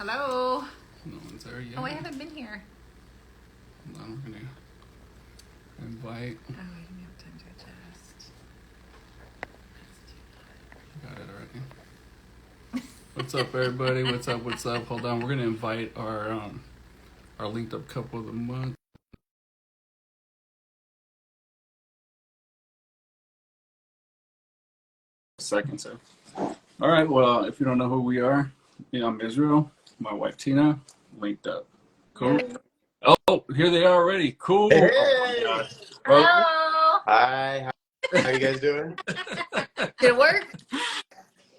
Hello. No one's there yet. Oh, I haven't been here. Hold on, we're gonna invite. Oh, I didn't have time to adjust. Got it already. What's up, everybody? What's up? What's up? Hold on, we're gonna invite our linked up couple of the month. Second, sir. All right. Well, if you don't know who we are, I'm Israel. My wife Tina. Linked up. Cool. Oh, here they are already. Cool. Hey! Oh my gosh. Hello. Hi, how you guys doing? Did it work?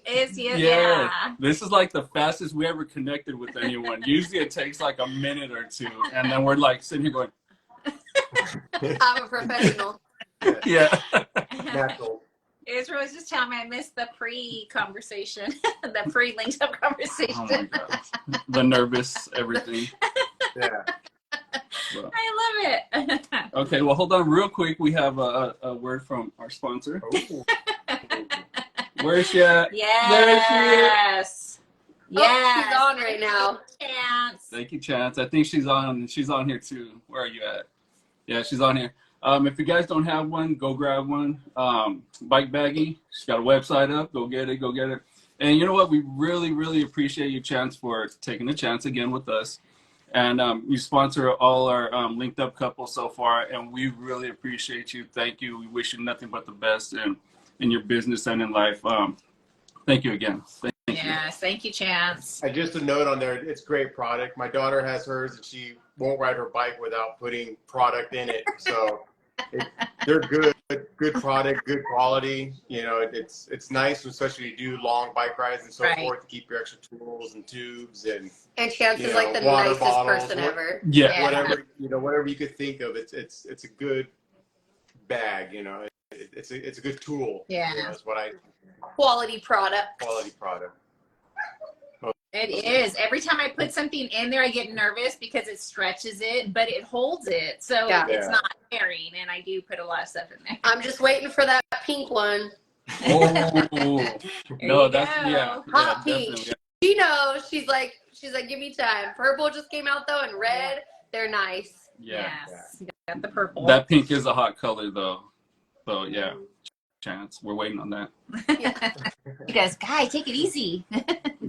Is you? Yeah. This is like the fastest we ever connected with anyone. Usually it takes like a minute or two, and then we're like sitting here going, I'm a professional. yeah. Natural. Israel was just telling me I missed the pre-conversation, the pre-linked up conversation. Oh my gosh. The nervous, everything. Yeah. Well, I love it. okay, well, hold on real quick. We have a word from our sponsor. Ooh. Where's she at? Yes. Oh, she's on right now. Chance. Thank you, Chance. I think she's on here too. Where are you at? Yeah, she's on here. If you guys don't have one, go grab one. Bike Baggy. She's got a website up. Go get it. Go get it. And you know what? We really, really appreciate you, Chance, for taking the chance again with us. And you sponsor all our linked up couples so far, and we really appreciate you. Thank you. We wish you nothing but the best in your business and in life. Thank you again. Thank you. Yes, thank you, Chance. And just a note on there, it's great product. My daughter has hers, and she won't ride her bike without putting product in it. So they're good product, good quality. You know, it's nice, especially to do long bike rides and so forth, to keep your extra tools and tubes and Chance is like the nicest person ever. Yeah. Whatever you could think of. It's a good bag. You know, it's a good tool. Yeah. You know, that's what Quality product. quality product. It is. Every time I put something in there, I get nervous because it stretches it, but it holds it. So it's not tearing, and I do put a lot of stuff in there. I'm just waiting for that pink one. Oh no, that's Hot pink. definitely. She knows. She's like, give me time. Purple just came out though, and red. They're nice. Yeah. Yes. You got the purple. That pink is a hot color though. So yeah. Chance. We're waiting on that. He goes, guy, take it easy.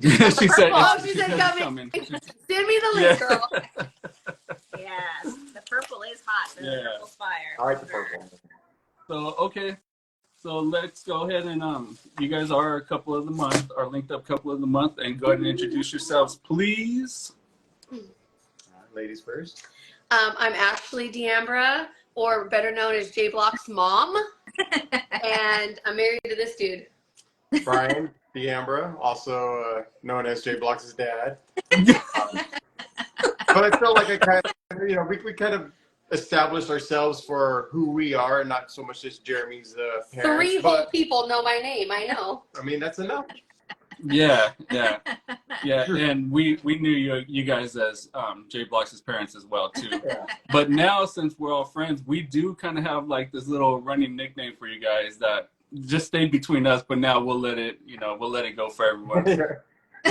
She said, she said coming. Send me the link, girl. Yes, the purple is hot. The purple's fire. I like the purple. So okay, so let's go ahead and you guys are our couple of the month, our linked up couple of the month, and go ahead and introduce yourselves, please. Ladies first. I'm Ashley D'Ambra, or better known as J Block's mom, and I'm married to this dude. Brian D'Ambra, also known as Jay Block's dad. But I feel like I kind of, we kind of established ourselves for who we are, and not so much just Jeremy's parents. 3 whole people know my name. I know. I mean, that's enough. Yeah, and we knew you guys as Jay Block's parents as well too. Yeah. But now, since we're all friends, we do kind of have like this little running nickname for you guys that just stayed between us. But now we'll let it go for everyone.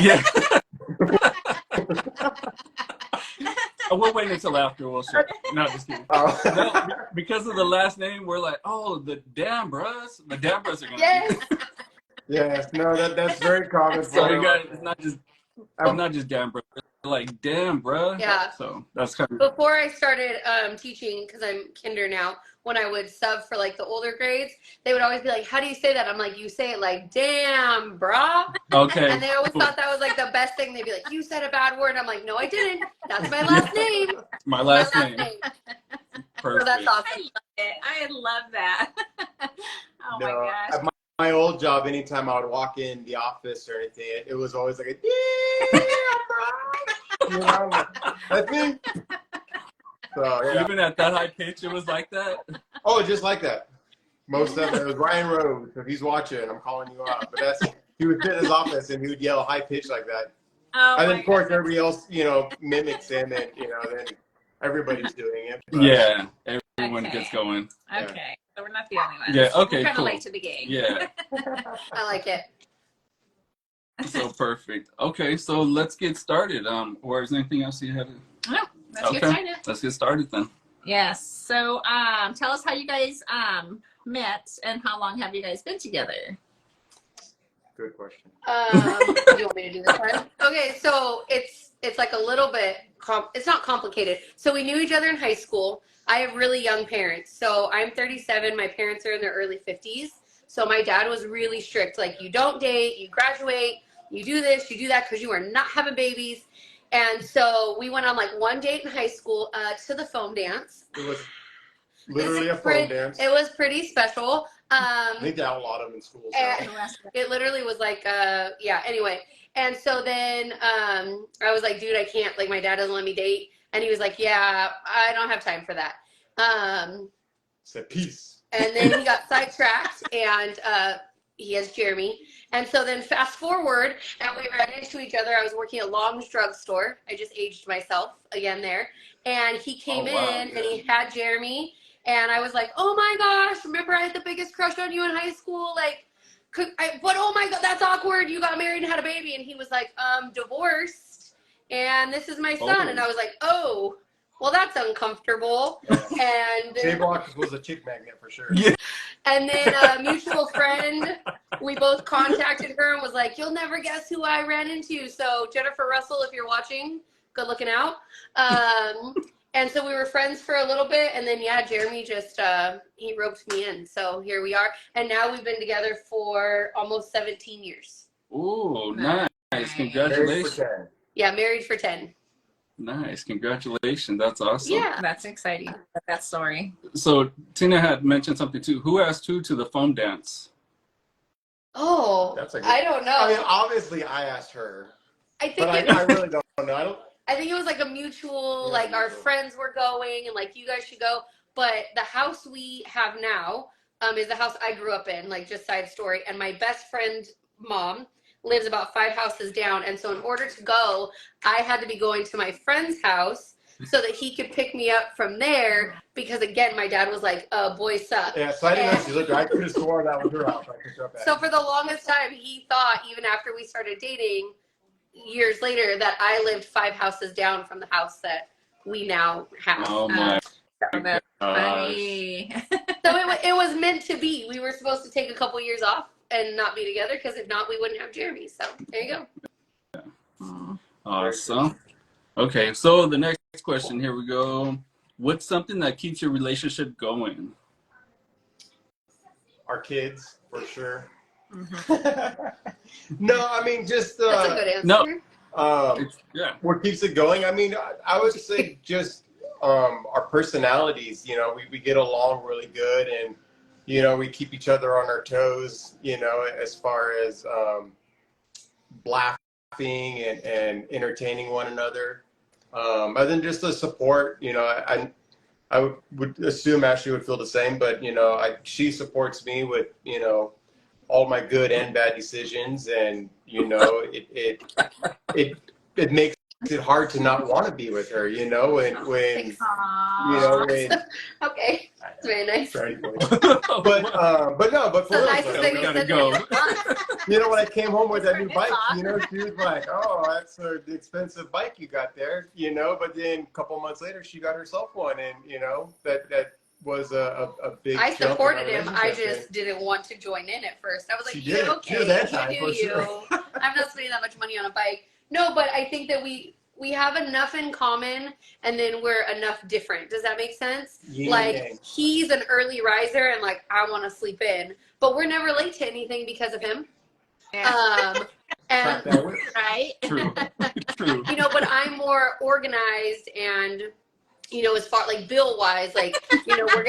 Yeah. We're waiting until after we'll share. No, just kidding. No, because of the last name, we're like, oh, the D'Ambras. The D'Ambras are gonna. Yes. Yes, no, that's very common. So you guys, it's not just D'Ambra. Like, damn, bruh. Yeah. So that's kind of. Before I started teaching, because I'm kinder now, when I would sub for like the older grades, they would always be like, how do you say that? I'm like, you say it like, damn, brah. Okay. And they always thought that was like the best thing. They'd be like, you said a bad word. I'm like, no, I didn't. That's my last name. My last name. So that's awesome. I love that. Oh my gosh. At my old job, anytime I would walk in the office or anything, it was always like, yeah, bro. You know, that's me. So, yeah. Even at that high pitch, it was like that. Oh, just like that. Most of it was Ryan Rhodes. If he's watching, I'm calling you out. But he would sit in his office and he would yell high pitch like that. Oh, and then, of course, everybody else, mimics him, and then everybody's doing it. But, yeah, everyone gets going. Okay, so we're not the only ones. Yeah, okay, we're kind of cool. late to the game. Yeah. I like it. So perfect. Okay, so let's get started. Or is there anything else you had? No, let's get Okay, started. let's get started then. Yes. So, tell us how you guys met and how long have you guys been together? Good question. You want me to do this one? Okay, so it's like a little bit it's not complicated. So we knew each other in high school. I have really young parents. So I'm 37. My parents are in their early 50s. So my dad was really strict. Like, you don't date, you graduate, you do this, you do that, because you are not having babies. And so we went on like one date in high school to the foam dance. It was literally a phone dance. It was pretty special. I think they outlawed them in schools. It literally was like, yeah, anyway. And so then I was like, dude, I can't, like, my dad doesn't let me date. And he was like, yeah, I don't have time for that. Said peace. And then he got sidetracked, and he has Jeremy. And so then fast forward, and we ran into each other. I was working at Long's drugstore. I just aged myself again there. And he came in, and he had Jeremy. And I was like, oh my gosh, remember I had the biggest crush on you in high school? Like, but oh my God, that's awkward. You got married and had a baby. And he was like, divorced. And this is my son. And I was like, oh, well, that's uncomfortable. And J-Block was a chick magnet for sure. Yeah. And then a mutual friend, we both contacted her and was like, you'll never guess who I ran into. So Jennifer Russell, if you're watching, good looking out. And so we were friends for a little bit. And then, yeah, Jeremy just, he roped me in. So here we are. And now we've been together for almost 17 years. Ooh, nice. Congratulations. Married for 10. Nice. Congratulations. That's awesome. Yeah. That's exciting. That story. So Tina had mentioned something too. Who asked who to the foam dance? Oh, I don't know. I mean, obviously I asked her. I think But I really don't know. I think it was like a mutual, like our friends were going and like you guys should go. But the house we have now is the house I grew up in, like just side story. And my best friend's mom lives about 5 houses down. And so in order to go, I had to be going to my friend's house so that he could pick me up from there. Because again, my dad was like, boys suck. Yeah, so I didn't know. I could have sworn that was her house. So for the longest time, he thought, even after we started dating, years later, that I lived 5 houses down from the house that we now have. Oh my That's funny. So it was meant to be. We were supposed to take a couple years off and not be together, because if not, we wouldn't have Jeremy. So there you go. Awesome. Okay, so the next question, here we go. What's something that keeps your relationship going? Our kids, for sure. Mm-hmm. No, I mean, just That's a good answer. No. Yeah. What keeps it going? I mean, I would say just our personalities. You know, we get along really good, and you know, we keep each other on our toes. You know, as far as laughing and entertaining one another. Other than just the support, you know, I would assume Ashley would feel the same, but you know, she supports me with, you know, all my good and bad decisions, and you know, it makes it hard to not want to be with her, you know, when you know, when okay, that's very nice. but for So real, nice to say we gotta said go. that. you know, when I came home with that new bike, you know, she was like, "Oh, that's an expensive bike you got there," you know. But then a couple months later, she got herself one, and you know, that was a big. I jump supported in our him. I relationship. just didn't want to join in at first. I was like, She yeah, did. okay, She was anti, you for do you. sure. I'm not spending that much money on a bike. No, but I think that we have enough in common, and then we're enough different. Does that make sense? Yin Like, yang. he's an early riser, and like, I want to sleep in, but we're never late to anything because of him. Yeah. Track And that with. Right? True. True. you know, but I'm more organized, and you know, as far like bill wise, like, you know, I'm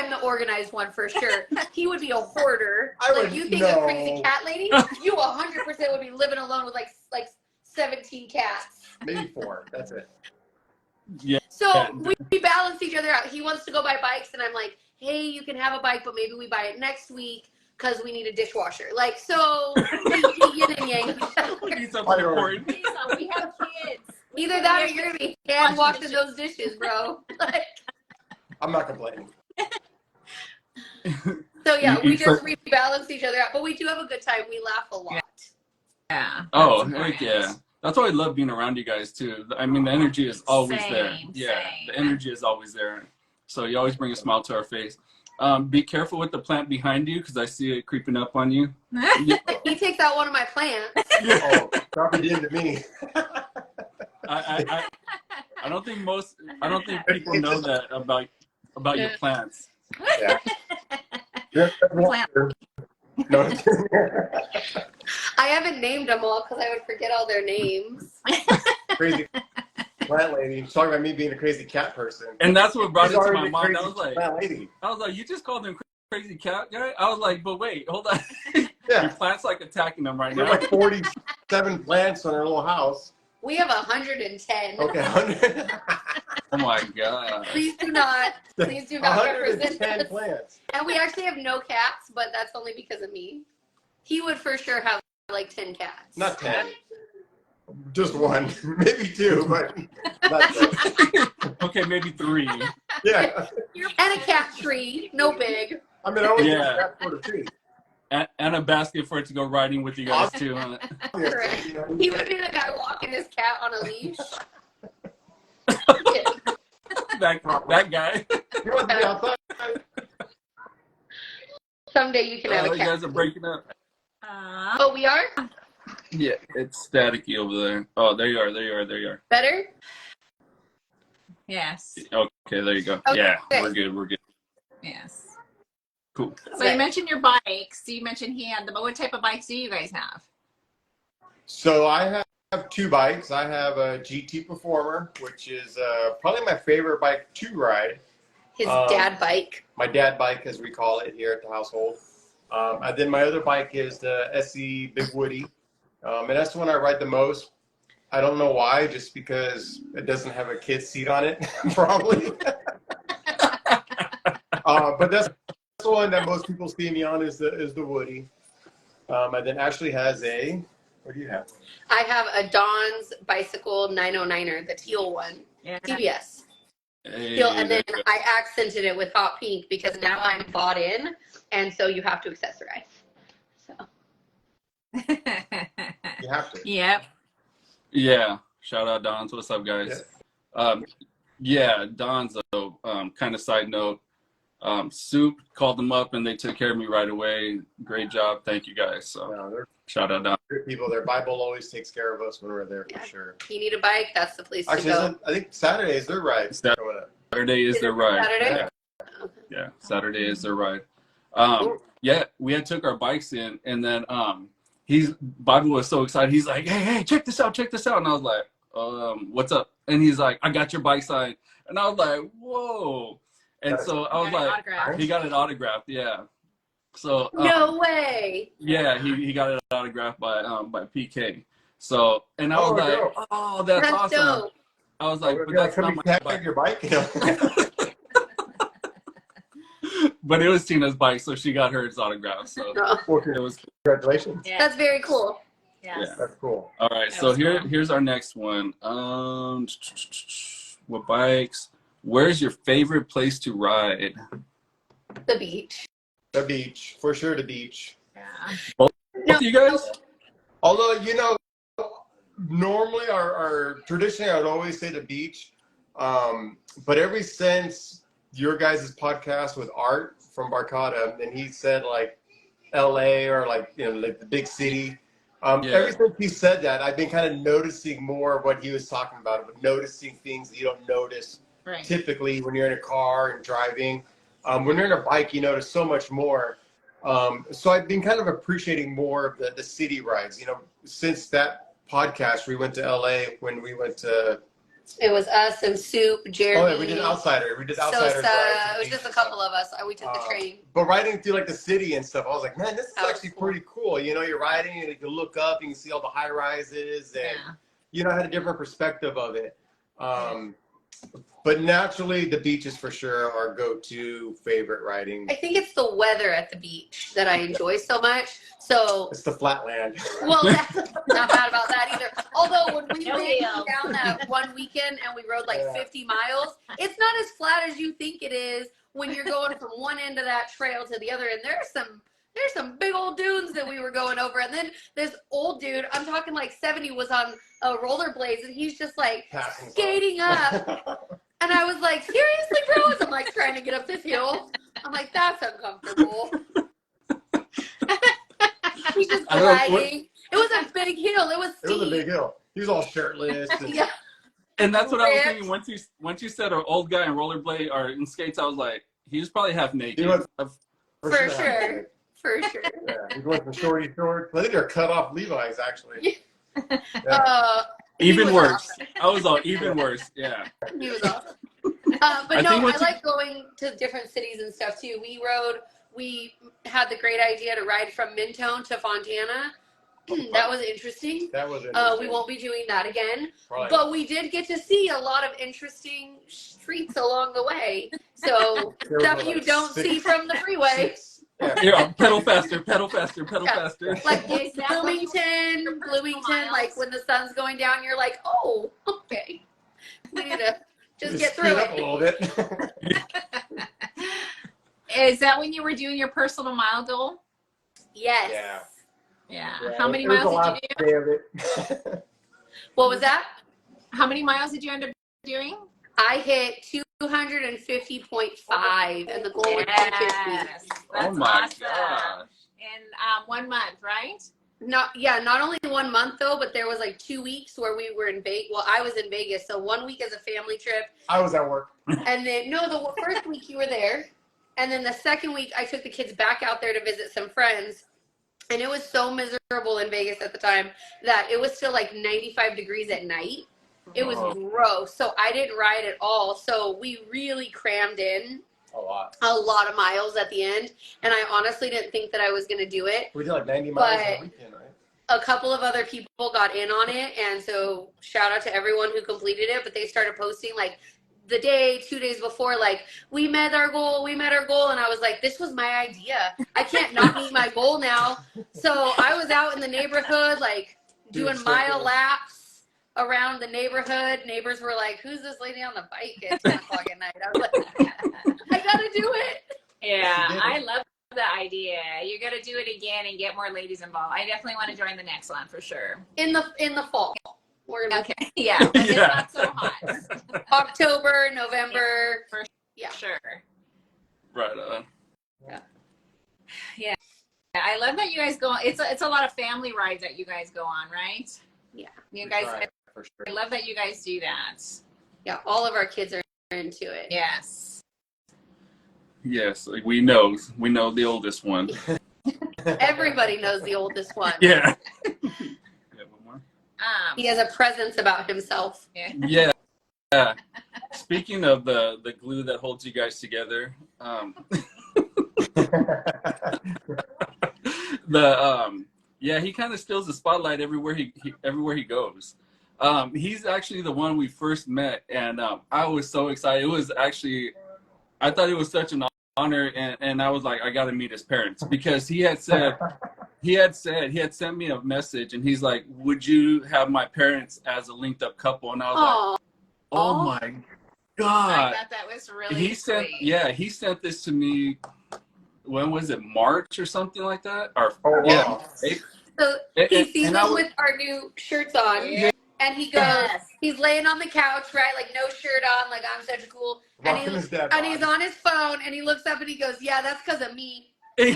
the organized one for sure. He would be a hoarder. Like, you think a crazy cat lady? You 100% would be living alone with like 17 cats. Maybe 4. That's it. Yeah. So we balance each other out. He wants to go buy bikes, and I'm like, hey, you can have a bike, but maybe we buy it next week because we need a dishwasher. Like, so yin and yang. He's something important. Lisa, we have kids. Either that or you're gonna be hand washing those dishes, bro. Like, I'm not complaining. so yeah, we You just rebalance each other out, but we do have a good time. We laugh a lot. Oh, heck yeah. That's why I love being around you guys too. I mean, the energy is always there. Yeah, the energy is always there. So you always bring a smile to our face. Be careful with the plant behind you because I see it creeping up on you. He takes out one of my plants. Oh, probably did to me. I don't think people know that about your plants. Yeah. Plant. No. I haven't named them all because I would forget all their names. Crazy plant lady. She's talking about me being a crazy cat person. And that's what brought it to my She's mind. already plant lady. I was like, you just called him crazy cat guy? I was like, but wait, hold on. Yeah. Your plant's like attacking them right We have now. like 47 plants on our little house. We have 110. Okay, 100. Oh my god. Please do not represent 110 us. plants. And we actually have no cats, but that's only because of me. He would for sure have like 10 cats. Not 10. Just one. Maybe two, but not 10. Okay, maybe 3. Yeah. And a cat tree. No big. I mean, I only Yeah. have cat for the tree. And a basket for it to go riding with you guys too. Correct. He would be the guy walking his cat on a leash. that guy. You want to be outside? Someday you can have Oh, a you cat. guys are breaking up. Oh, we are? Yeah, it's staticky over there. Oh, there you are. Better? Yes. Okay, there you go. Okay. Yeah, we're good. Yes. Cool. So you mentioned your bikes. You mentioned he had them, but what type of bikes do you guys have? So I have 2 bikes. I have a GT Performer, which is probably my favorite bike to ride. His dad bike. My dad bike, as we call it here at the household. And then my other bike is the SE Big Woody. And that's the one I ride the most. I don't know why, just because it doesn't have a kid's seat on it, probably. But that's the one that most people see me on is the Woody. And then Ashley has a, what do you have? I have a Dawn's Bicycle 909er, the teal one. Yeah. TBS. Hey, Teal, and then I accented it with hot pink because now I'm bought in, and so you have to accessorize. So. You have to. Yep. Yeah. Shout out Don's. What's up, guys? Yeah, Don's though. Kind of side note. Soup called them up and they took care of me right away. Great job. Thank you guys. So They're shout out Don. good people. Their Bible always takes care of us when we're there, for sure. You need a bike, that's the place Actually, to go. I think Saturday is their ride. Saturday is their ride. Saturday? Yeah, Saturday is their ride. Yeah, we had took our bikes in, and then Bible was so excited. He's like, hey, check this out. And I was like, what's up? And he's like, I got your bike signed. And I was like, whoa. And so I was like, he got it autographed. Yeah. So No way. yeah, he got it autographed by PK. So and I was like, oh, that's awesome. Dope. I was like, but that's not my bike. Your bike. But it was Tina's bike, so she got hers autographed. So it was. Congratulations. Yeah. That's very cool. Yes. Yeah. That's cool. All right, That so was cool. here's our next one. What bikes? Where's your favorite place to ride? The beach. The beach, for sure. The beach. Yeah. Both of you guys? Although normally our traditionally I would always say the beach, but ever since your guys' podcast with Art from Barcata, and he said like L.A. or like like the big city. Ever since he said that, I've been kind of noticing more of what he was talking about, noticing things that you don't notice typically when you're in a car and driving. When you're in a bike, you notice so much more. So I've been kind of appreciating more of the city rides. Since that podcast, we went to LA when we went to. It was us and Soup, Jeremy. Oh, yeah, we did Outsider. We did Outsiders. Sosa. rides It was just a couple of us. We took the train. But riding through like the city and stuff, I was like, man, this is That was actually cool. pretty cool. You're riding and you can look up, you can see all the high rises, and I had a different perspective of it. But naturally, the beach is for sure our go-to favorite riding. I think it's the weather at the beach that I enjoy so much. So, It's the flatland. well, that's not bad about that either. Although when we No went deal. down that one weekend and we rode like Yeah. 50 miles, it's not as flat as you think it is when you're going from one end of that trail to the other. And there's some big old dunes that we were going over. And then this old dude, I'm talking like 70, was on rollerblades, and he's just like Passing skating up. And I was like, seriously, bro? As I'm like trying to get up this hill. I'm like, that's uncomfortable. He's just gliding. It was a big hill. It was steep. It was a big hill. He was all shirtless. And Yeah. And that's what I was thinking. Once you said an old guy in rollerblade or in skates, I was like, he was probably half naked. He was, For sure. For sure. Yeah, he went from shorty shorts. I think they're cut off Levi's actually. Yeah. Even worse. I was all even worse. Yeah. He was awesome. But no, I like going to different cities and stuff too. We had the great idea to ride from Mentone to Fontana. That was interesting. That was interesting. We won't be doing that again. Probably. But we did get to see a lot of interesting streets along the way. So stuff you don't see from the freeway. Yeah, pedal faster, pedal faster, pedal faster. Like Bloomington, like when the sun's going down, you're like, oh, okay. We need to just get through up a it. little bit. Is that when you were doing your personal mile goal? Yes. Yeah. Yeah, How many it was miles the did last you do? day of it. What was that? How many miles did you end up doing? I hit 250.5, and the goal was 250. Yes. That's Oh my awesome. gosh. In 1 month, right? Not only 1 month though, but there was like 2 weeks where we were in Vegas. Well, I was in Vegas, so 1 week as a family trip, I was at work. and then the first week you were there, and then the second week I took the kids back out there to visit some friends, and it was so miserable in Vegas at the time that it was still like 95 degrees at night. It was gross, so I didn't ride at all. So we really crammed in A lot. a lot of miles at the end, and I honestly didn't think that I was going to do it. We did like 90 miles But- a weekend, right? A couple of other people got in on it, and so shout out to everyone who completed it. But they started posting like the day, 2 days before, like, we met our goal, and I was like, this was my idea. I can't not meet my goal now. So I was out in the neighborhood, like, doing mile laps around the neighborhood. Neighbors were like, who's this lady on the bike at 10 o'clock at night? I was like, I gotta do it. Yeah, I love the idea. You got to do it again and get more ladies involved. I definitely want to join the next one for sure. In the fall. We're gonna Okay, yeah, when it's not so hot. October, November. For Yeah. sure. Right on. Yeah, I love that you guys go. It's a lot of family rides that you guys go on, right? Yeah. You guys. Right, for sure. I love that you guys do that. Yeah, all of our kids are into it. Yes. Yes, like we know the oldest one. Everybody knows the oldest one. Yeah. Yeah, one more. He has a presence about himself. Yeah. Yeah. Speaking of the glue that holds you guys together, he kind of steals the spotlight everywhere he goes. He's actually the one we first met, and I was so excited. It was actually, I thought it was such an honor, and I was like, I got to meet his parents, because he had sent me a message, and he's like, would you have my parents as a linked up couple? And I was like, oh my God. I thought that was really He sent this to me. When was it? March or something like that? Or wow. So he sees and us with our new shirts on, Yeah. and he goes, he's laying on the couch, right, like no shirt on, like I'm such a cool, and, he's on his phone, and he looks up and he goes, yeah, that's because of me. You're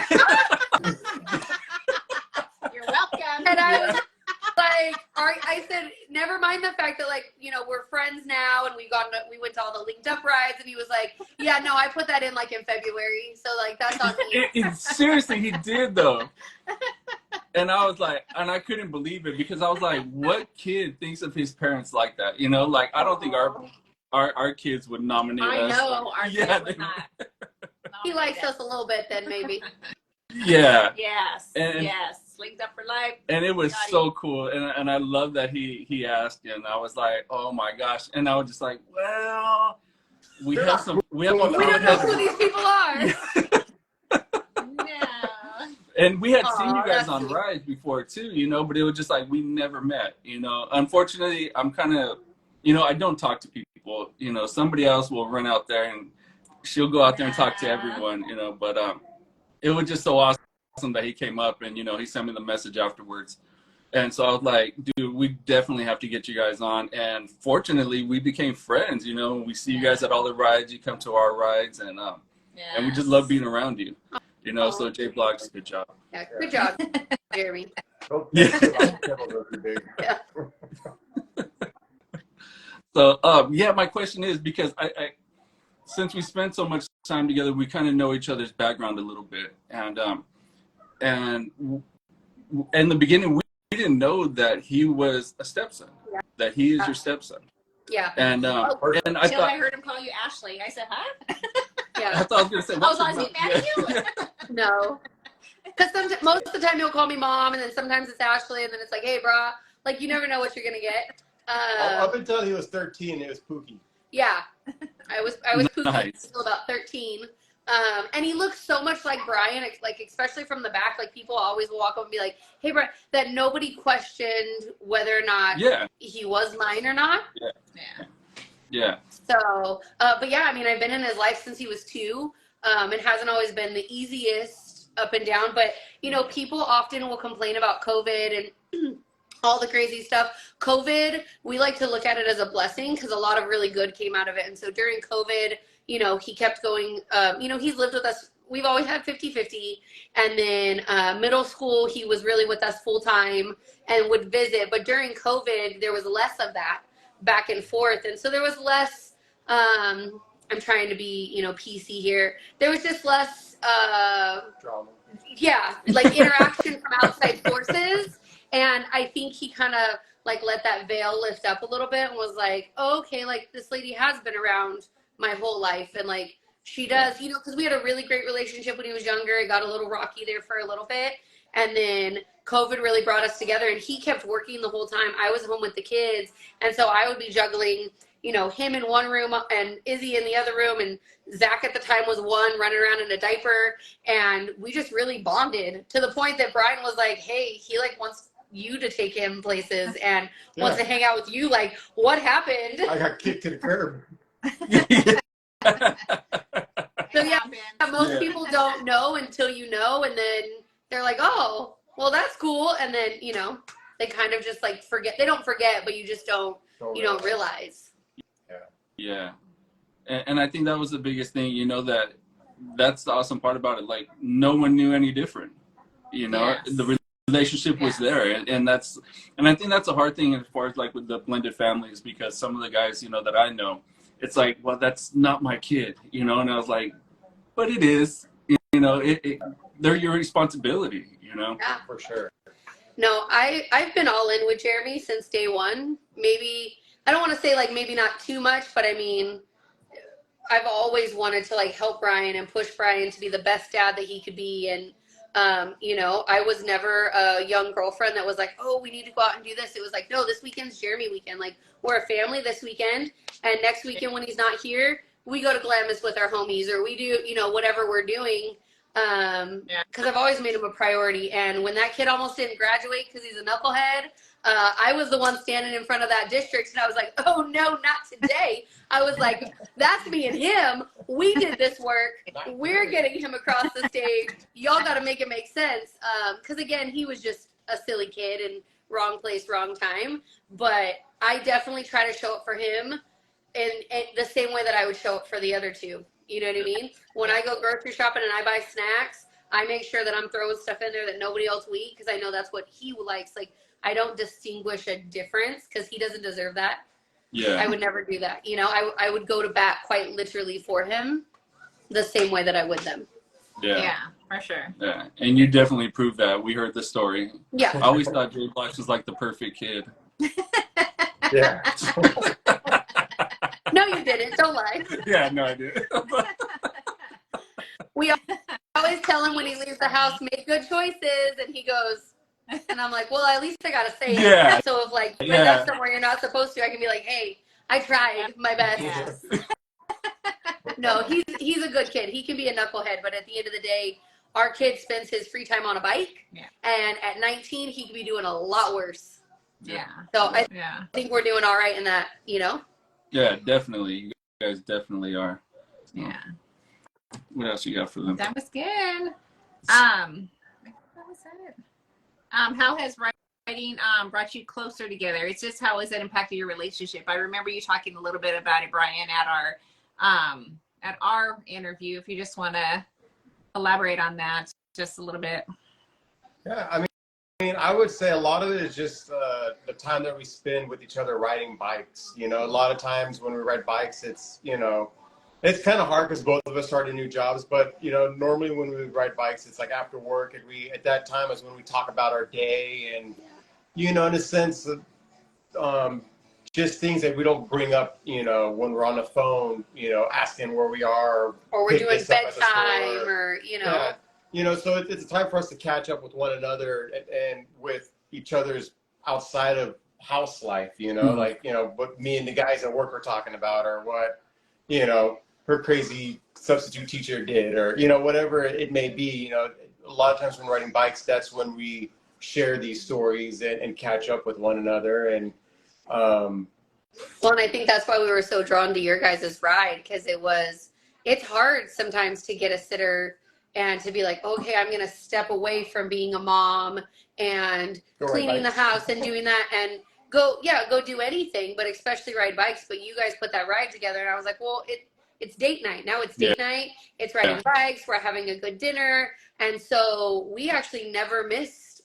welcome. And I was like, I said, never mind the fact that, like, we're friends now, and we went to all the linked up rides, and he was like, yeah, no, I put that in like in February, so like that's on me. Seriously, he did though. And I was like, and I couldn't believe it, because I was like, what kid thinks of his parents like that? Like, I don't think our kids would nominate us. I know our kids would not. He likes us a little bit, then maybe. Yeah. Yes. And- yes. Linked up for life. And it was so cool, and I love that he asked, and I was like, oh my gosh, and I was just like, well, we don't know who these people are. No. And we had seen you guys that's on sweet. rides before too, but it was just like we never met. Unfortunately, I'm kind of, I don't talk to people. Somebody else will run out there and she'll go out there and talk to everyone. But it was just so awesome awesome that he came up and, he sent me the message afterwards. And so I was like, dude, we definitely have to get you guys on. And fortunately, we became friends. We see you guys at all the rides. You come to our rides, and we just love being around you. So J Blocks, good job. Yeah, good job, Jeremy. Yeah. So, my question is, because I since we spent so much time together, we kind of know each other's background a little bit. And in the beginning, we didn't know that he was a stepson, that he is your stepson. Yeah. And I Until I heard him call you Ashley. I said, huh? Yeah. I thought I was going to say, I was like, is he mad at you? No. Because most of the time he'll call me mom, and then sometimes it's Ashley, and then it's like, hey, brah. Like, you never know what you're going to get. Up until he was 13, it was Pookie. Yeah. I was Pookie Nice. until about 13. And he looks so much like Brian, like especially from the back. Like people always will walk up and be like, "Hey, Brian," that nobody questioned whether or not he was mine or not. Yeah. So, but yeah, I mean, I've been in his life since he was 2. It hasn't always been the easiest up and down, but people often will complain about COVID and all the crazy stuff. COVID, we like to look at it as a blessing because a lot of really good came out of it. And so during COVID, he kept going, he's lived with us. We've always had 50-50. And then middle school, he was really with us full time and would visit. But during COVID, there was less of that back and forth. And so there was less, I'm trying to be, PC here. There was just less, Drama. Yeah, like interaction from outside forces. And I think he kind of like let that veil lift up a little bit and was like, oh, okay, like this lady has been around my whole life. And like, she does, because we had a really great relationship when he was younger. It got a little rocky there for a little bit. And then COVID really brought us together, and he kept working the whole time. I was home with the kids. And so I would be juggling, him in one room and Izzy in the other room. And Zach at the time was 1 running around in a diaper. And we just really bonded to the point that Brian was like, hey, he like wants you to take him places and wants to hang out with you. Like, what happened? I got kicked to the curb. So yeah, most people don't know until you know, and then they're like, oh, well, that's cool. And then, they kind of just like forget. They don't forget, but you just don't don't realize. Yeah. And I think that was the biggest thing, that's the awesome part about it. Like, no one knew any different, the relationship was there. And I think that's a hard thing as far as like with the blended families, because some of the guys, that I know, it's like, well, that's not my kid, and I was like, but it is, they're your responsibility, Yeah, for sure. No, I've been all in with Jeremy since day one. Maybe, I don't want to say like maybe not too much, but I mean, I've always wanted to like help Brian and push Brian to be the best dad that he could be. And, I was never a young girlfriend that was like, oh, we need to go out and do this. It was like, no, this weekend's Jeremy weekend. Like, we're a family this weekend. And next weekend when he's not here, we go to Glamis with our homies, or we do, whatever we're doing. Because I've always made him a priority. And when that kid almost didn't graduate because he's a knucklehead, I was the one standing in front of that district, and I was like, oh no, not today. I was like, that's me and him. We did this work. We're getting him across the stage. Y'all got to make it make sense. Because again, he was just a silly kid and wrong place, wrong time. But I definitely try to show up for him in the same way that I would show up for the other two. You know what I mean? When I go grocery shopping and I buy snacks, I make sure that I'm throwing stuff in there that nobody else will eat, because I know that's what he likes. Like, I don't distinguish a difference, because he doesn't deserve that. Yeah. I would never do that. I would go to bat quite literally for him the same way that I would them. Yeah, for sure. Yeah, and you definitely proved that. We heard the story. Yeah. I always thought J Blocks was like the perfect kid. Yeah. No, you didn't. Don't lie. Yeah, no, I did. We always tell him when he leaves the house, make good choices, and he goes, and I'm like, well, at least I gotta say it. Yeah. So if like you end up somewhere you're not supposed to, I can be like, hey, I tried my best. Yes. No, he's a good kid. He can be a knucklehead, but at the end of the day, our kid spends his free time on a bike. Yeah. And at 19, he could be doing a lot worse. Yeah. So I Yeah. think we're doing all right in that, Yeah, definitely. You guys definitely are. Yeah. What else you got for them? That was good. My was that? How has writing brought you closer together? It's just how has it impacted your relationship? I remember you talking a little bit about it, Brian, at our interview. If you just want to elaborate on that just a little bit. Yeah, I mean, I would say a lot of it is just the time that we spend with each other riding bikes. You know, a lot of times when we ride bikes, it's, you know, it's kind of hard because both of us started new jobs. But, you know, normally when we ride bikes, it's like after work, and at that time is when we talk about our day and, you know, in a sense of just things that we don't bring up, you know, when we're on the phone, you know, asking where we are. Or we're doing bedtime or, you know. Yeah. You know, so it's a time for us to catch up with one another and with each other's outside of house life, you know, like, you know, what me and the guys at work are talking about, or what, you know, her crazy substitute teacher did, or, you know, whatever it may be. You know, a lot of times when riding bikes, that's when we share these stories and catch up with one another. And, well, and I think that's why we were so drawn to your guys' ride, because it's hard sometimes to get a sitter and to be like, okay, I'm going to step away from being a mom and cleaning the house and doing that and go do anything, but especially ride bikes. But you guys put that ride together, and I was like, well, it's date night. Now it's date night. It's riding bikes. We're having a good dinner. And so we actually never missed,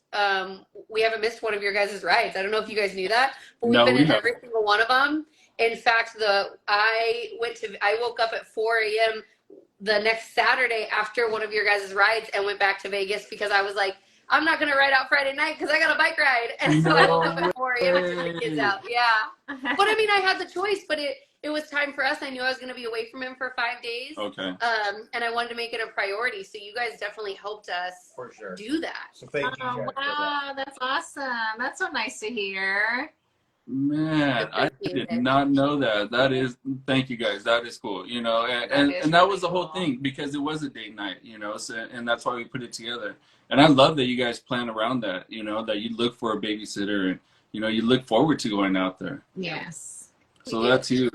we haven't missed one of your guys' rides. I don't know if you guys knew that, but we've been in every single one of them. In fact, I woke up at 4 a.m. the next Saturday after one of your guys' rides and went back to Vegas because I was like, I'm not going to ride out Friday night because I got a bike ride. And so I woke up at 4 a.m. and took the kids out. Yeah. But I mean, I had the choice, but it was time for us. I knew I was going to be away from him for 5 days. Okay. And I wanted to make it a priority. So you guys definitely helped us do that. So thank you. Oh, wow. That's awesome. That's so nice to hear. Man, I did not know that. Thank you guys. That is cool. You know, and that was the whole thing, because it was a date night, you know, so, and that's why we put it together. And I love that you guys plan around that, you know, that you look for a babysitter and, you know, you look forward to going out there. Yes. So that's huge.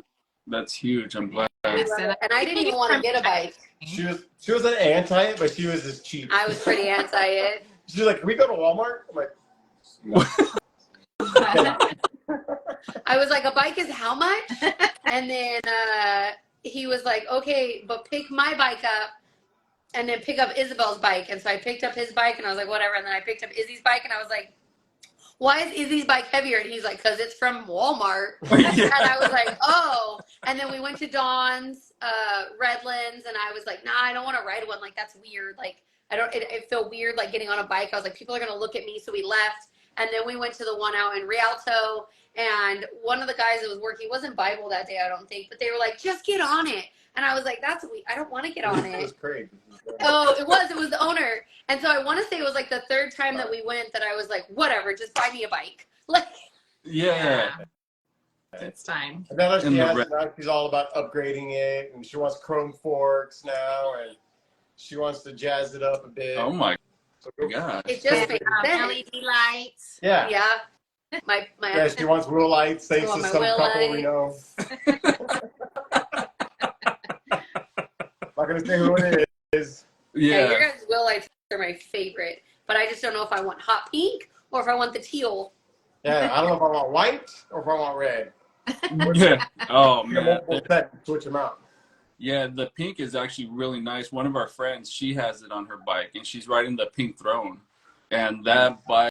That's huge. I'm glad. And I didn't even want to get a bike. She was an anti it, but she was just cheap. I was pretty anti it. She was like, can we go to Walmart? I'm like, no. I was like, a bike is how much? And then he was like, okay, but pick my bike up and then pick up Isabel's bike. And so I picked up his bike and I was like, whatever. And then I picked up Izzy's bike and I was like, why is Izzy's bike heavier? And he's like, because it's from Walmart. And I was like, oh. And then we went to Dawn's, Redlands, and I was like, nah, I don't want to ride one. Like, that's weird. Like, it felt weird, like, getting on a bike. I was like, people are going to look at me. So we left. And then we went to the one out in Rialto. And one of the guys that was working, wasn't Bible that day, I don't think, but they were like, just get on it. And I was like, that's weird. I don't want to get on it. It was crazy. Oh, it was the owner. And so I want to say it was like the third time that we went that I was like, whatever, just buy me a bike. Like, yeah. It's time. And now she's all about upgrading it, and she wants chrome forks now, and she wants to jazz it up a bit. Oh my God. It just makes sense. LED lights. Yeah. Yeah. Yeah, she wants wheel lights, thanks to some couple we know. Not gonna say who it is. Yeah, your guys' wheel lights are my favorite, but I just don't know if I want hot pink or if I want the teal. Yeah, I don't know if I want white or if I want red. Yeah. Oh man. Switch them out. Yeah, the pink is actually really nice. One of our friends, she has it on her bike, and she's riding the pink throne, and that bike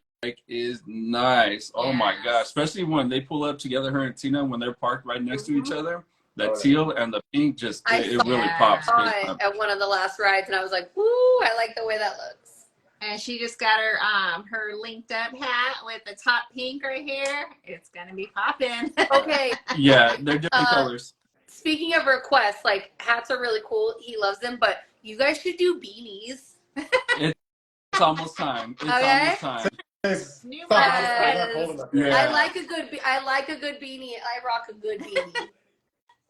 is nice. Oh my gosh, especially when they pull up together, her and Tina, when they're parked right next to each other. The teal and the pink just it really pops. I saw it at one of the last rides, and I was like, "Woo! I like the way that looks." And she just got her linked up hat with the top pink right here. It's gonna be popping. Okay. Yeah, they're different colors. Speaking of requests, like, hats are really cool. He loves them, but you guys should do beanies. It's almost time. It's almost time. Yeah. I like a good beanie. I rock a good beanie.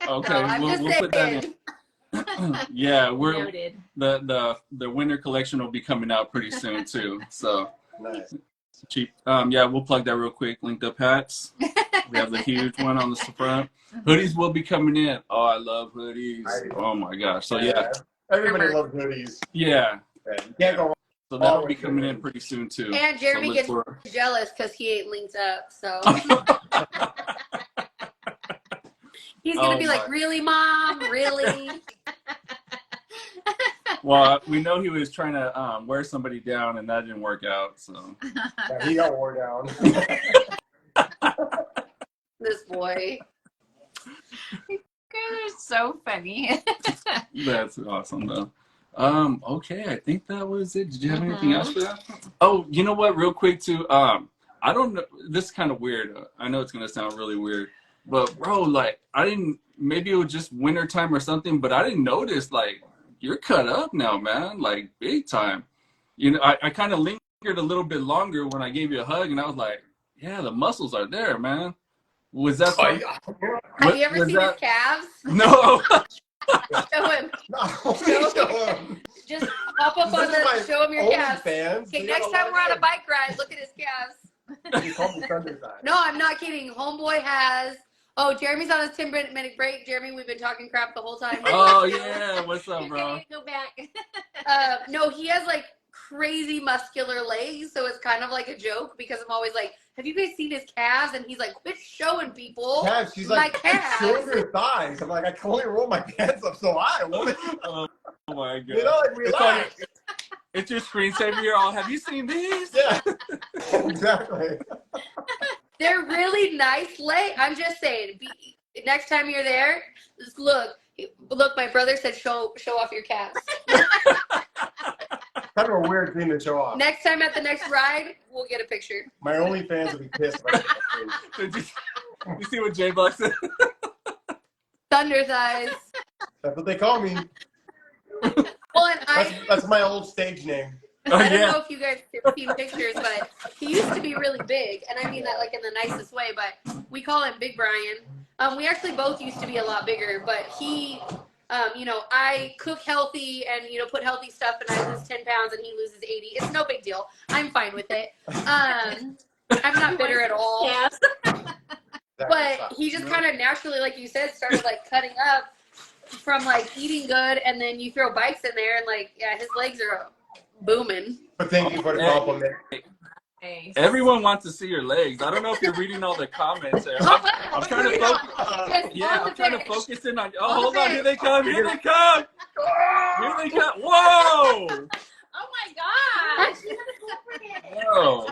Okay, so we'll put that in. Yeah, we're Noted. the winter collection will be coming out pretty soon too. So nice. Cheap. Yeah, we'll plug that real quick. Linked up hats. We have the huge one on the front. Hoodies will be coming in. Oh, I love hoodies. Oh my gosh. So yeah. Everybody loves hoodies. Yeah. You can't go So that'll be coming in pretty soon too. And Jeremy So gets look jealous because he ain't linked up. So he's gonna Oh be like, my. "Really, Mom? Really?" Well, we know he was trying to wear somebody down, and that didn't work out. So Yeah, he got wore down. This boy. You guys are so funny. that's awesome, though. Okay, I think that was it. Did you have anything else for that? Oh, you know what? Real quick, too. I don't know. This is kind of weird. I know it's gonna sound really weird, but bro, like, I didn't. Maybe it was just winter time or something, but I didn't notice. Like, you're cut up now, man. Like, big time. You know, I kind of lingered a little bit longer when I gave you a hug, and I was like, yeah, the muscles are there, man. Was that? Oh, yeah. Have you ever was seen that- his calves? No. Show him. No, show him. Just pop up on This is my the. Show him your calves. OnlyFans. Okay, You next gotta time we're on a log bike ride, look at his calves. in. You call me Thunder Thigh. No, I'm not kidding. Homeboy has. Oh, Jeremy's on his 10-minute break. Jeremy, we've been talking crap the whole time. Oh yeah, what's up, You're bro? gonna go back. No, he has like crazy muscular legs, so it's kind of like a joke because I'm always like, "Have you guys seen his calves?" And he's like, "Quit showing people." Calves, she's My like, calves. showing her thighs. I'm like, I can only roll my pants up so high. Woman. Oh my god. You know, like, relax. It's your screensaver. You're all, have you seen these? Yeah, exactly. They're really nice legs. I'm just saying. Next time you're there, just look. My brother said, "Show off your calves." Kind of a weird thing to show off. Next time at the next ride, we'll get a picture. My OnlyFans will be pissed if I get that page. Did you see what J Block said? Thunder thighs. That's what they call me. Well, and That's my old stage name. Oh, I don't yeah. know if you guys have seen pictures, but he used to be really big, and I mean that like in the nicest way. But we call him Big Brian. We actually both used to be a lot bigger, but he, I cook healthy and put healthy stuff, and I lose 10 pounds, and he loses 80. It's no big deal. I'm fine with it. I'm not bitter at all. Yes. But he just kind of naturally, like you said, started like cutting up from like eating good, and then you throw bikes in there, and like his legs are booming. But thank you for the compliment. Hey. Everyone wants to see your legs. I don't know if you're reading all the comments there. I'm trying to focus. Yeah, I'm trying to focus in on. Oh, hold on. Here they come. Here they come. Here they come. Whoa. Oh my gosh. Whoa.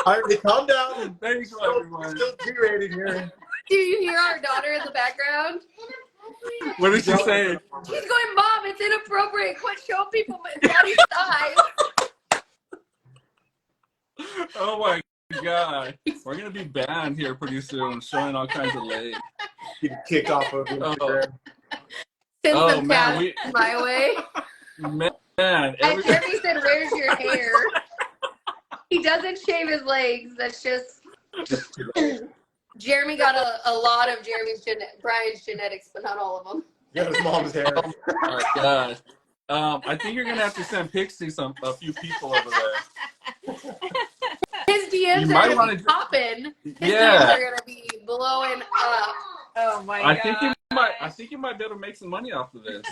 All right, calm down. Thanks, everyone. Still G-rated here. Do you hear our daughter in the background? What did she say? She's going, "Mom, it's inappropriate. Quit showing people my daddy's thighs." Oh my god. We're gonna be banned here pretty soon, showing all kinds of legs. Get kicked off of Instagram. Send Oh, some man, calves my way. Man, And every, Jeremy said, "Where's your hair?" He doesn't shave his legs. That's just. Jeremy got a lot of Brian's genetics, but not all of them. Get his mom's hair. oh my god. I think you're gonna have to send pics to a few people over there. His DMs You are might gonna wanna be popping. His Yeah. DMs are gonna be blowing up. Oh my I god. think you might be able to make some money off of this.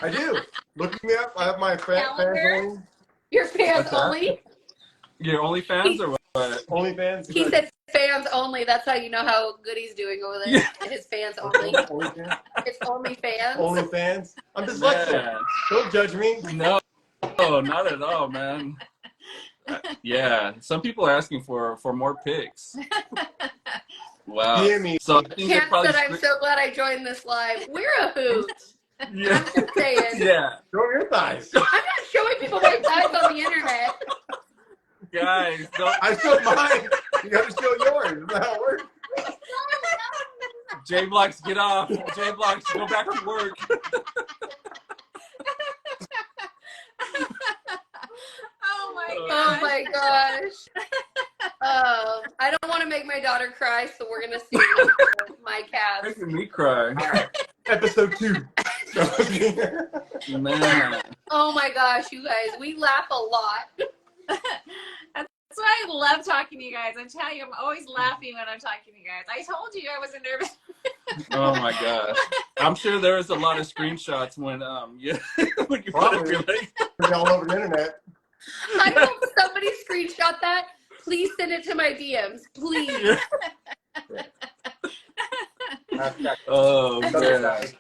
I do. Look me up. I have my Calendar? Your fans What's that? only. Your OnlyFans or what? OnlyFans. He said fans only. That's how you know how good he's doing over there. Yeah. His fans only. OnlyFans. It's only fans. OnlyFans. I'm dyslexic. Man. Don't judge me. No, not at all, man. Yeah, some people are asking for more pics. Wow. Hear me. So I think they're Chance probably said, "I'm so glad I joined this live. We're a hoot." yeah, I'm just saying. yeah, Show your thighs. I'm not showing people my thighs on the internet. guys. Don't, I showed mine. You gotta show yours. Is that how it works? J Blocks, get off. J Blocks, go back to work. Oh my Oh gosh. Oh my gosh. I don't want to make my daughter cry, so we're gonna see my calves. Making me cry, All right. Episode 2. man. Oh my gosh, you guys, we laugh a lot. That's why I love talking to you guys. I tell you, I'm always laughing when I'm talking to you guys. I told you I wasn't nervous. Oh my gosh. I'm sure there was a lot of screenshots when yeah when you put up Probably. your leg. It's all over the internet. I hope somebody screenshot that. Please send it to my DMs, please. Yeah. Oh Thunder man. Thighs.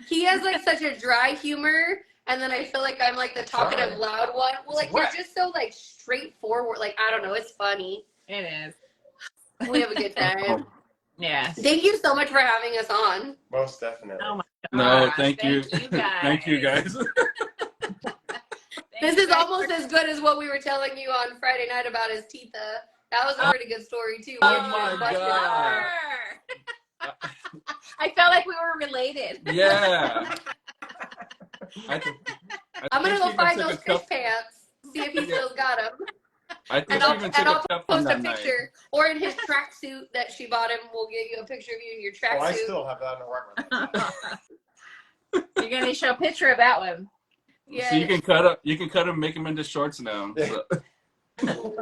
He has like such a dry humor, and then I feel like I'm like the talkative, loud one. Well, like you're just so like straightforward. Like I don't know, it's funny. It is. We have a good time. Yes. Thank you so much for having us on. Most definitely. Oh my No, gosh, thank you. guys. Thank you guys. This is almost as good as what we were telling you on Friday night about his Tita. That was a pretty good story too. Oh We had my to bust it God. out. I felt like we were related. Yeah. I'm gonna think go she find even those took a fish cup- pants, see if he still got them, I think and she I'll, even and took I'll a cup from post a that night. picture. Or in his tracksuit that she bought him, we'll get you a picture of you in your Oh, I tracksuit. still have that in the work. You're gonna show a picture of that one. Yeah. So you can cut them, make them into shorts now. Yeah. So.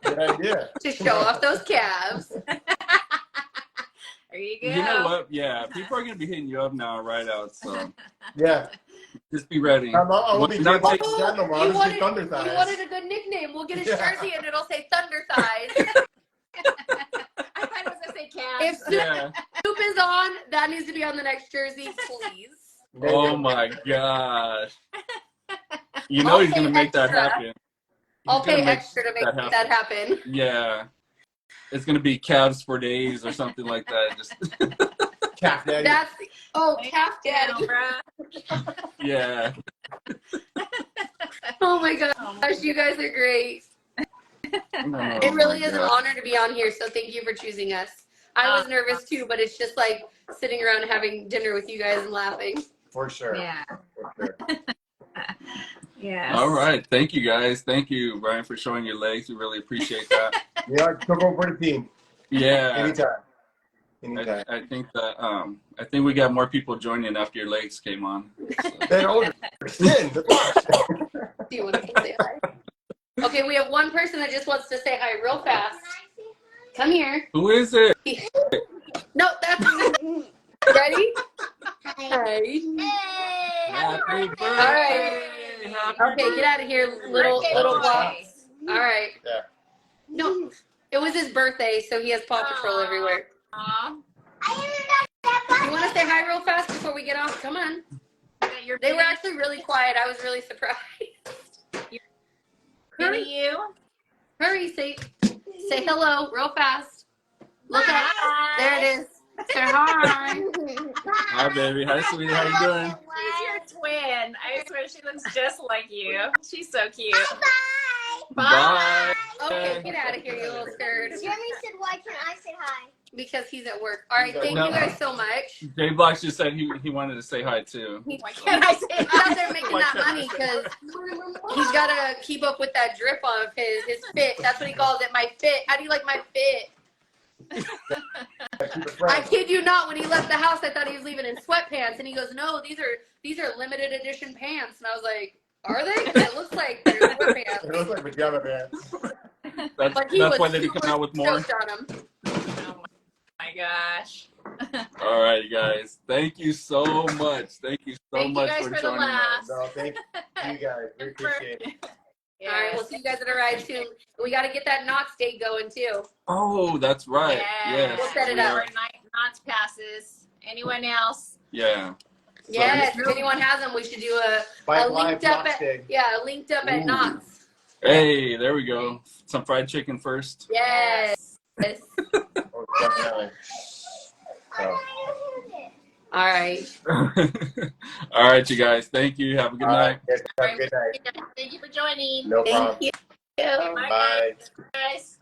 Good idea. To show off those calves. There you go. You know what? Yeah, people are gonna be hitting you up now, right out. So Yeah. just be ready. I won't be Not J-Box take- Dad no more. You I'll just be wanted, Thunder you Thighs. wanted a good nickname. We'll get a Yeah. jersey and it'll say Thunder Thighs. I thought it was gonna say calves. If Yeah. Snoop is on, that needs to be on the next jersey, please. Oh my gosh. You know I'll he's gonna pay make that extra. happen. I'll He's gonna pay make extra to make that that happen. Yeah. It's gonna be calves for days or something like that. Just Calf Daddy. That's calf daddy. yeah. Oh my gosh, you guys are great. Oh It really my is an God. honor to be on here, so thank you for choosing us. I was nervous too, but it's just like sitting around and having dinner with you guys and laughing. For sure. Yeah. For sure. Yes. All right. Thank you guys. Thank you, Brian, for showing your legs. We really appreciate that. Yeah, took over for the team. Yeah. Anytime. Anytime. I think that I think we got more people joining after your legs came on. So. They're older. Sin. Do you want to say hi? Okay, we have one person that just wants to say hi real fast. Come here. Who is it? No, that's ready. Hi. Happy birthday! All right. Happy Okay, get out of here, little Birthday box. All right. Yeah. No, it was his birthday, so he has Paw Patrol everywhere. Aw. You want to say hi real fast before we get off? Come on. They were actually really quiet. I was really surprised. Hurry you. Hurry, say hello real fast. Look at there it is. Say hi. Hi, baby. Hi, sweetie. How you doing? She's your twin. I swear she looks just like you. She's so cute. Bye. Okay, get out of here, you little scared. Jeremy said, why can't I say hi? Because he's at work. All right, thank you guys so much. Jay Block just said he wanted to say hi too. Why can't I say He's out there making Why that can't I money say because he's got to keep up with that drip of his fit. That's what he calls it, my fit. How do you like my fit? Keep it I fresh. kid you not, when he left the house, I thought he was leaving in sweatpants. And he goes, no, these are limited edition pants. And I was like, are they? 'Cause it looks like they're It sweatpants. looks like pajama pants. That's But he why was they be coming super out with more. stoked on him. Oh my gosh. All right, you guys. Thank you so much. Thank you so Thank you much guys for for the joining laugh. us. No, thank you guys. We appreciate it. Yes. All right, we'll see you guys at a ride soon. We got to get that Knott's date going too. Oh, that's right. Yes. We'll set it we up. are- Or Knott's passes. Anyone else? Yeah. Yes, if anyone has them, we should do a Bike linked Live up Knox at Day. linked up at Ooh. Knott's. Hey, there we go. Some fried chicken first. Yes. Yes. Oh, definitely. So, All right. All right, you guys. Thank you. Have a good all night. right, guys, have a good night. Thank you for joining. No Thank problem. you. Bye, Bye. guys.